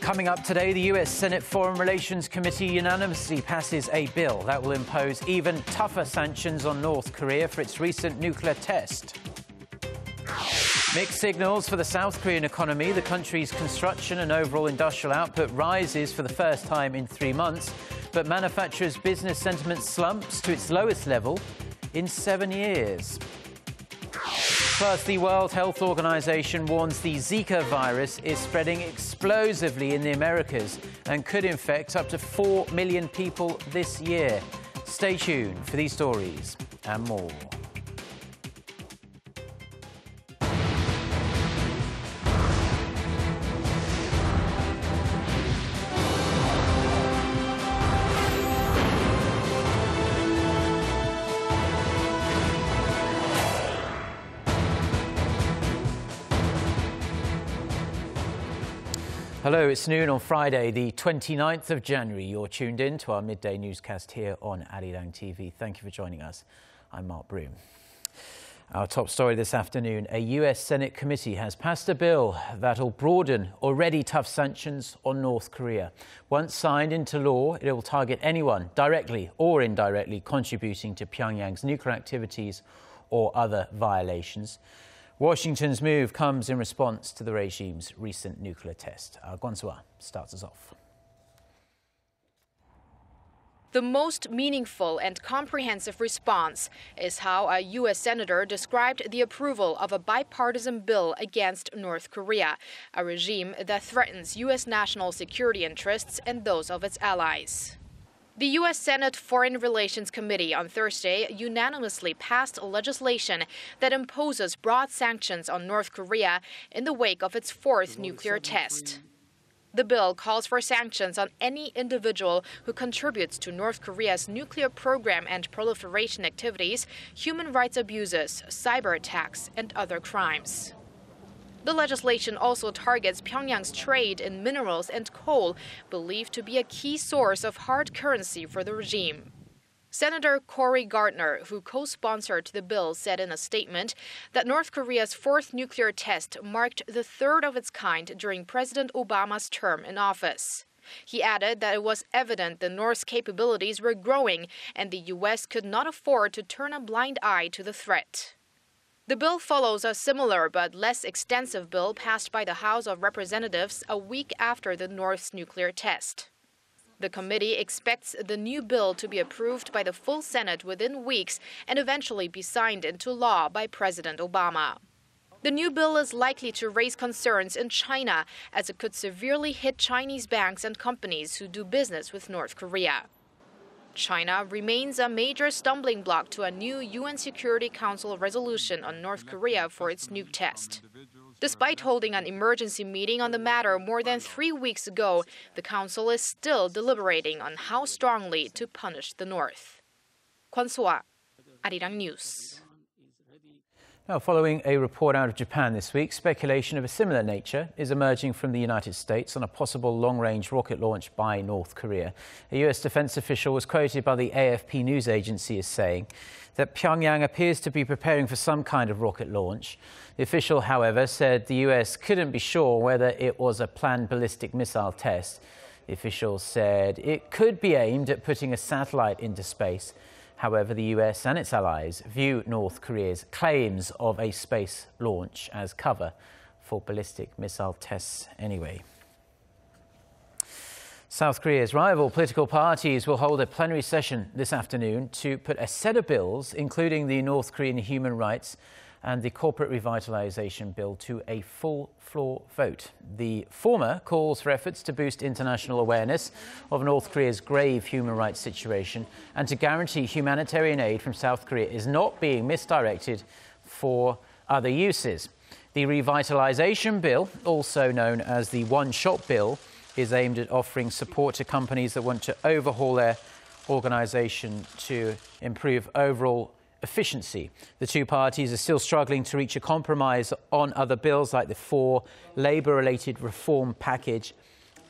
Coming up today, the U.S. Senate Foreign Relations Committee unanimously passes a bill that will impose even tougher sanctions on North Korea for its recent nuclear test. Mixed signals for the South Korean economy. The country's construction and overall industrial output rises for the first time in 3 months, but manufacturers' business sentiment slumps to its lowest level in 7 years. Plus, the World Health Organization warns the Zika virus is spreading explosively in the Americas and could infect up to 4 million people this year. Stay tuned for these stories and more. Hello, it's noon on Friday, the 29th of January. You're tuned in to our midday newscast here on Arirang TV. Thank you for joining us. I'm Mark Broom. Our top story this afternoon, a US Senate committee has passed a bill that'll broaden already tough sanctions on North Korea. Once signed into law, it will target anyone directly or indirectly contributing to Pyongyang's nuclear activities or other violations. Washington's move comes in response to the regime's recent nuclear test. Guansua starts us off. The most meaningful and comprehensive response is how a U.S. senator described the approval of a bipartisan bill against North Korea, a regime that threatens U.S. national security interests and those of its allies. The U.S. Senate Foreign Relations Committee on Thursday unanimously passed legislation that imposes broad sanctions on North Korea in the wake of its fourth nuclear test. The bill calls for sanctions on any individual who contributes to North Korea's nuclear program and proliferation activities, human rights abuses, cyber attacks, and other crimes. The legislation also targets Pyongyang's trade in minerals and coal, believed to be a key source of hard currency for the regime. Senator Cory Gardner, who co-sponsored the bill, said in a statement that North Korea's fourth nuclear test marked the third of its kind during President Obama's term in office. He added that it was evident the North's capabilities were growing and the U.S. could not afford to turn a blind eye to the threat. The bill follows a similar but less extensive bill passed by the House of Representatives a week after the North's nuclear test. The committee expects the new bill to be approved by the full Senate within weeks and eventually be signed into law by President Obama. The new bill is likely to raise concerns in China, as it could severely hit Chinese banks and companies who do business with North Korea. China remains a major stumbling block to a new UN Security Council resolution on North Korea for its nuke test. Despite holding an emergency meeting on the matter more than 3 weeks ago, the Council is still deliberating on how strongly to punish the North. Guansua, Arirang News. Now, following a report out of Japan this week, speculation of a similar nature is emerging from the United States on a possible long-range rocket launch by North Korea. A U.S. defense official was quoted by the AFP news agency as saying that Pyongyang appears to be preparing for some kind of rocket launch. The official, however, said the U.S. couldn't be sure whether it was a planned ballistic missile test. The official said it could be aimed at putting a satellite into space. However, the US and its allies view North Korea's claims of a space launch as cover for ballistic missile tests anyway. South Korea's rival political parties will hold a plenary session this afternoon to put a set of bills, including the North Korean human rights and the corporate revitalization bill, to a full floor vote. The former calls for efforts to boost international awareness of North Korea's grave human rights situation and to guarantee humanitarian aid from South Korea is not being misdirected for other uses. The revitalization bill, also known as the one-shot bill, is aimed at offering support to companies that want to overhaul their organization to improve overall efficiency. The two parties are still struggling to reach a compromise on other bills like the 4 labour-related reform package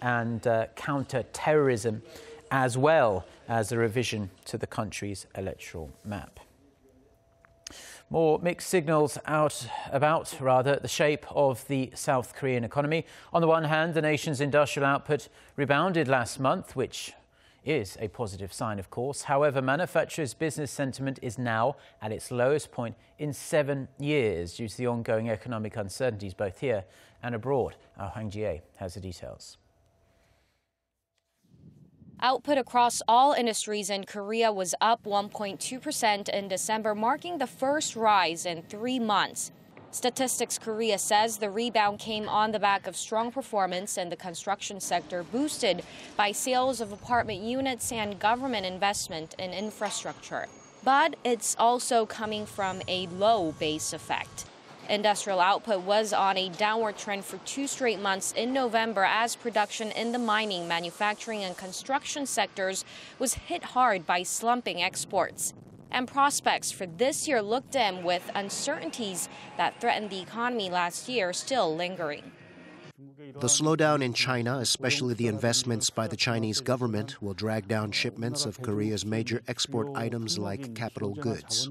and counter-terrorism, as well as a revision to the country's electoral map. More mixed signals about the shape of the South Korean economy. On the one hand, the nation's industrial output rebounded last month, which is a positive sign, of course. However, manufacturers' business sentiment is now at its lowest point in 7 years due to the ongoing economic uncertainties both here and abroad. Our Hwang Ji-ae has the details. Output across all industries in Korea was up 1.2% in December, marking the first rise in 3 months. Statistics Korea says the rebound came on the back of strong performance in the construction sector, boosted by sales of apartment units and government investment in infrastructure. But it's also coming from a low base effect. Industrial output was on a downward trend for 2 straight months in November as production in the mining, manufacturing and construction sectors was hit hard by slumping exports. And prospects for this year look dim, with uncertainties that threatened the economy last year still lingering. The slowdown in China, especially the investments by the Chinese government, will drag down shipments of Korea's major export items like capital goods.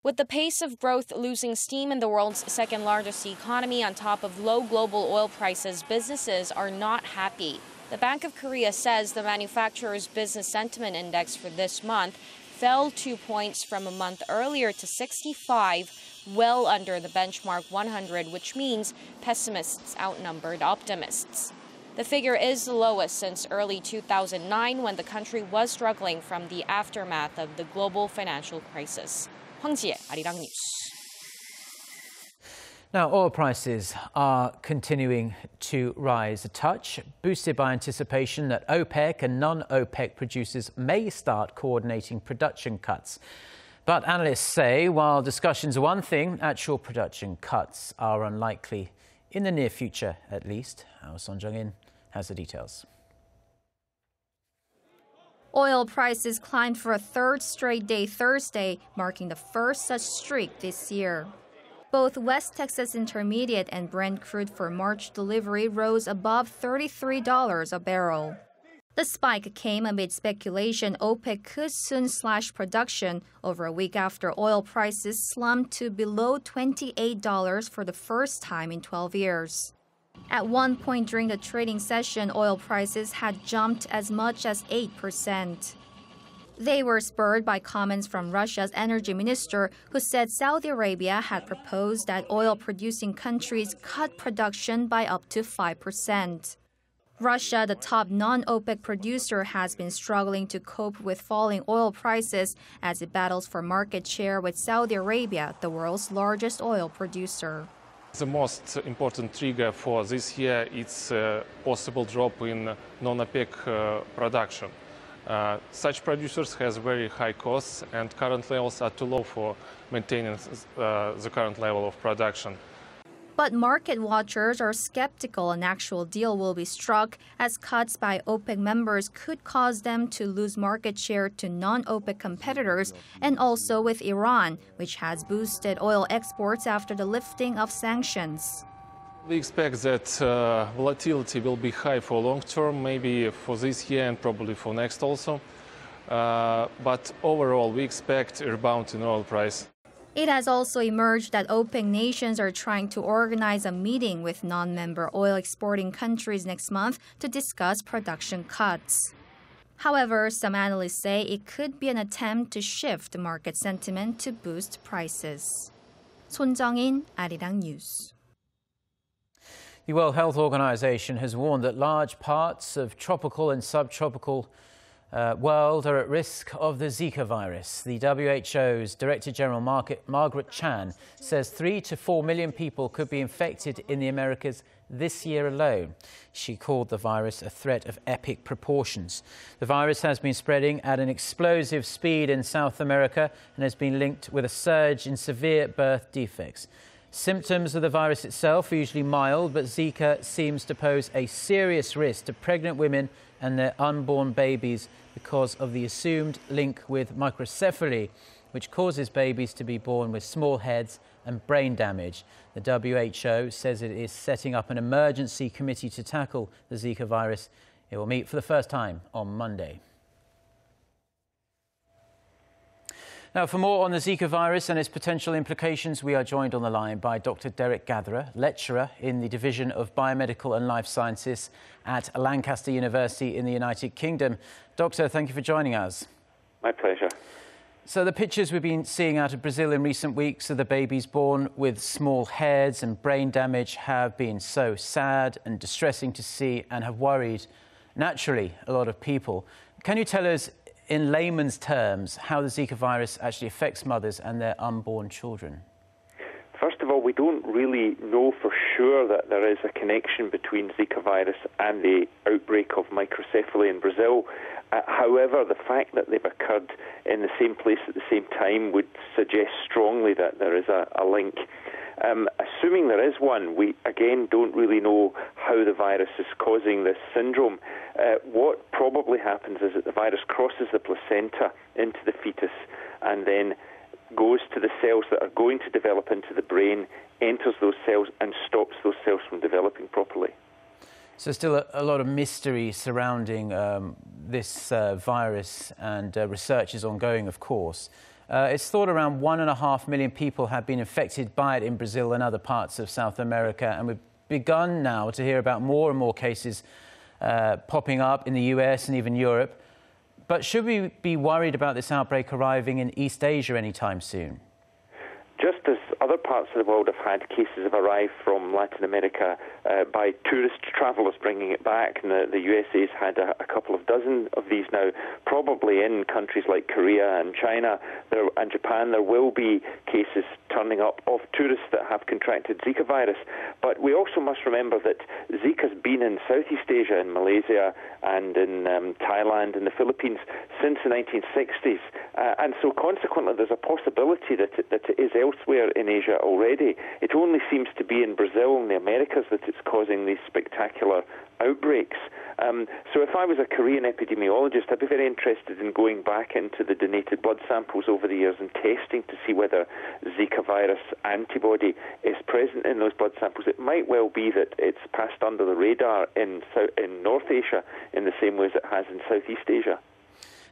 With the pace of growth losing steam in the world's second largest economy on top of low global oil prices, businesses are not happy. The Bank of Korea says the manufacturer's business sentiment index for this month fell 2 points from a month earlier to 65, well under the benchmark 100, which means pessimists outnumbered optimists. The figure is the lowest since early 2009, when the country was struggling from the aftermath of the global financial crisis. Hwang Ji-ae, Arirang News. Now, oil prices are continuing to rise a touch, boosted by anticipation that OPEC and non-OPEC producers may start coordinating production cuts. But analysts say while discussions are one thing, actual production cuts are unlikely in the near future, at least. Our Son Jung-in has the details. Oil prices climbed for a third straight day Thursday, marking the first such streak this year. Both West Texas Intermediate and Brent crude for March delivery rose above $33 a barrel. The spike came amid speculation OPEC could soon slash production over a week after oil prices slumped to below $28 for the first time in 12 years. At one point during the trading session, oil prices had jumped as much as 8%. They were spurred by comments from Russia's energy minister, who said Saudi Arabia had proposed that oil-producing countries cut production by up to 5%. Russia, the top non-OPEC producer, has been struggling to cope with falling oil prices as it battles for market share with Saudi Arabia, the world's largest oil producer. The most important trigger for this year is a possible drop in non-OPEC production. Such producers have very high costs, and current levels are too low for maintaining the current level of production. But market watchers are skeptical an actual deal will be struck, as cuts by OPEC members could cause them to lose market share to non-OPEC competitors, and also with Iran, which has boosted oil exports after the lifting of sanctions. We expect that volatility will be high for long term, maybe for this year and probably for next also. But overall, we expect a rebound in oil price. It has also emerged that OPEC nations are trying to organize a meeting with non-member oil exporting countries next month to discuss production cuts. However, some analysts say it could be an attempt to shift market sentiment to boost prices. Son Jung-in, Arirang News. The World Health Organization has warned that large parts of tropical and subtropical world are at risk of the Zika virus. The WHO's Director General Margaret Chan says 3 to 4 million people could be infected in the Americas this year alone. She called the virus a threat of epic proportions. The virus has been spreading at an explosive speed in South America and has been linked with a surge in severe birth defects. Symptoms of the virus itself are usually mild, but Zika seems to pose a serious risk to pregnant women and their unborn babies because of the assumed link with microcephaly, which causes babies to be born with small heads and brain damage. The WHO says it is setting up an emergency committee to tackle the Zika virus. It will meet for the first time on Monday. Now, for more on the Zika virus and its potential implications, we are joined on the line by Dr. Derek Gatherer, lecturer in the Division of Biomedical and Life Sciences at Lancaster University in the United Kingdom. Doctor, thank you for joining us. My pleasure. So the pictures we've been seeing out of Brazil in recent weeks of the babies born with small heads and brain damage have been so sad and distressing to see and have worried, naturally, a lot of people. Can you tell us, in layman's terms, how the Zika virus actually affects mothers and their unborn children? First of all, we don't really know for sure that there is a connection between Zika virus and the outbreak of microcephaly in Brazil. However, the fact that they've occurred in the same place at the same time would suggest strongly that there is a link. Assuming there is one, we again don't really know how the virus is causing this syndrome. What probably happens is that the virus crosses the placenta into the fetus and then goes to the cells that are going to develop into the brain, enters those cells and stops those cells from developing properly. So still a lot of mystery surrounding this virus, and research is ongoing, of course. It's thought around 1.5 million people have been infected by it in Brazil and other parts of South America, and we've begun now to hear about more and more cases popping up in the US and even Europe. But should we be worried about this outbreak arriving in East Asia anytime soon? Just as other parts of the world have had cases have arrived from Latin America by tourist travellers bringing it back, and the USA's had a couple of dozen of these now, probably in countries like Korea and China and Japan, there will be cases turning up of tourists that have contracted Zika virus. But we also must remember that Zika's been in Southeast Asia, in Malaysia and in Thailand and the Philippines since the 1960s. And so consequently there's a possibility that it is elsewhere in Asia already. It only seems to be in Brazil and the Americas that it's causing these spectacular outbreaks. So if I was a Korean epidemiologist, I'd be very interested in going back into the donated blood samples over the years and testing to see whether Zika virus antibody is present in those blood samples. It might well be that it's passed under the radar in North Asia in the same way as it has in Southeast Asia.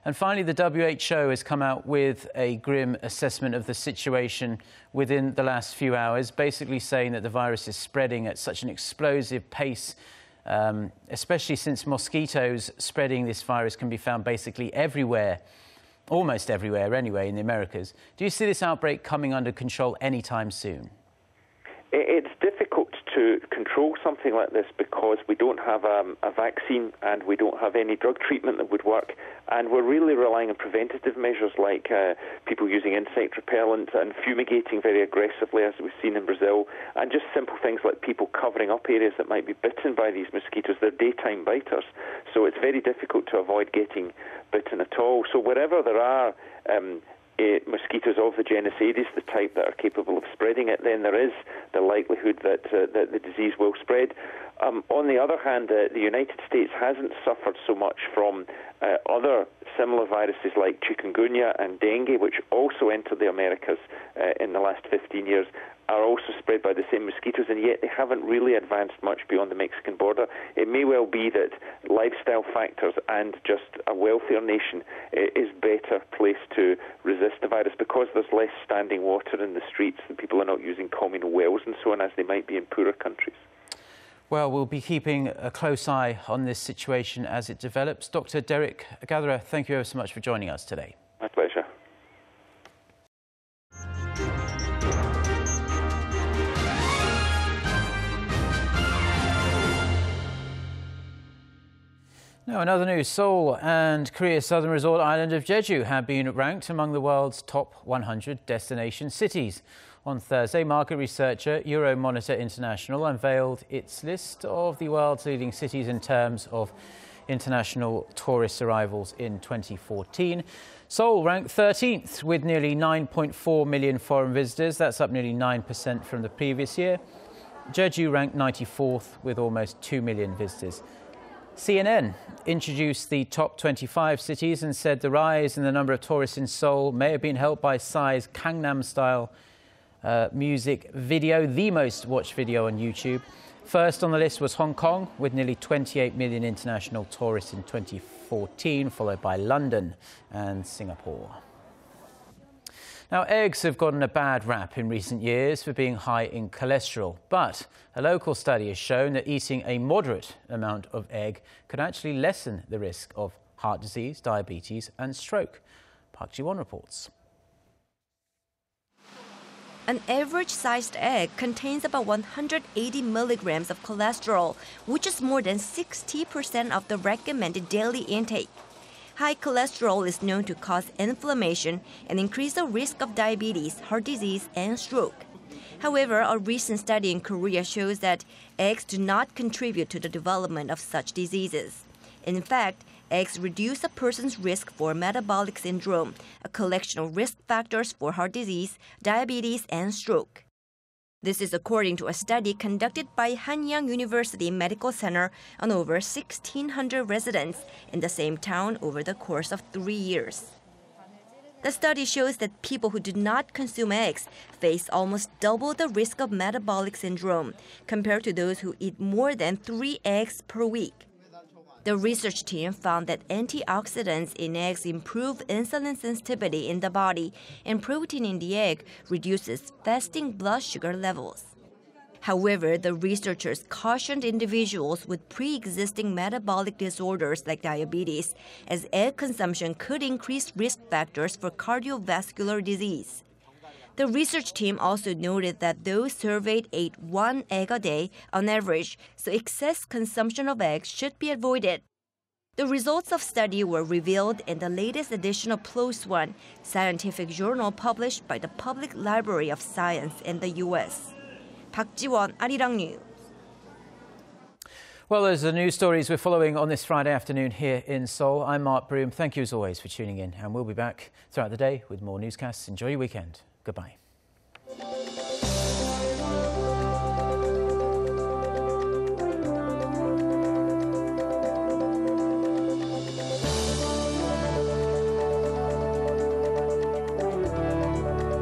And finally, the WHO has come out with a grim assessment of the situation within the last few hours, basically saying that the virus is spreading at such an explosive pace, especially since mosquitoes spreading this virus can be found basically everywhere, almost everywhere anyway, in the Americas. Do you see this outbreak coming under control anytime soon? It's difficult to control something like this because we don't have a vaccine and we don't have any drug treatment that would work, and we're really relying on preventative measures like people using insect repellent and fumigating very aggressively, as we've seen in Brazil, and just simple things like people covering up areas that might be bitten by these mosquitoes. They're daytime biters, so it's very difficult to avoid getting bitten at all. So wherever there are mosquitoes of the genus Aedes, the type that are capable of spreading it, then there is the likelihood that the disease will spread. On the other hand, the United States hasn't suffered so much from other similar viruses like chikungunya and dengue, which also entered the Americas in the last 15 years, are also spread by the same mosquitoes, and yet they haven't really advanced much beyond the Mexican border. It may well be that lifestyle factors and just a wealthier nation is better placed to resist the virus because there's less standing water in the streets and people are not using communal wells and so on as they might be in poorer countries. Well, we'll be keeping a close eye on this situation as it develops. Dr. Derek Gatherer, thank you ever so much for joining us today. My pleasure. Now, another news. Seoul and Korea's southern resort island of Jeju have been ranked among the world's top 100 destination cities. On Thursday, market researcher Euromonitor International unveiled its list of the world's leading cities in terms of international tourist arrivals in 2014. Seoul ranked 13th with nearly 9.4 million foreign visitors. That's up nearly 9% from the previous year. Jeju ranked 94th with almost 2 million visitors. CNN introduced the top 25 cities and said the rise in the number of tourists in Seoul may have been helped by Psy's Gangnam-style music video, the most watched video on YouTube. First on the list was Hong Kong, with nearly 28 million international tourists in 2014, followed by London and Singapore. Now, eggs have gotten a bad rap in recent years for being high in cholesterol, but a local study has shown that eating a moderate amount of egg could actually lessen the risk of heart disease, diabetes and stroke. Park Ji-won reports. An average-sized egg contains about 180 milligrams of cholesterol, which is more than 60% of the recommended daily intake. High cholesterol is known to cause inflammation and increase the risk of diabetes, heart disease, and stroke. However, a recent study in Korea shows that eggs do not contribute to the development of such diseases. In fact, eggs reduce a person's risk for metabolic syndrome, a collection of risk factors for heart disease, diabetes, and stroke. This is according to a study conducted by Hanyang University Medical Center on over 1,600 residents in the same town over the course of 3 years. The study shows that people who do not consume eggs face almost double the risk of metabolic syndrome compared to those who eat more than 3 eggs per week. The research team found that antioxidants in eggs improve insulin sensitivity in the body, and protein in the egg reduces fasting blood sugar levels. However, the researchers cautioned individuals with pre-existing metabolic disorders like diabetes, as egg consumption could increase risk factors for cardiovascular disease. The research team also noted that those surveyed ate 1 egg a day on average, so excess consumption of eggs should be avoided. The results of study were revealed in the latest edition of PLOS ONE, scientific journal published by the Public Library of Science in the U.S. Park Ji-won, Arirang News. Well, those are the news stories we're following on this Friday afternoon here in Seoul. I'm Mark Broom. Thank you as always for tuning in, and we'll be back throughout the day with more newscasts. Enjoy your weekend. Goodbye.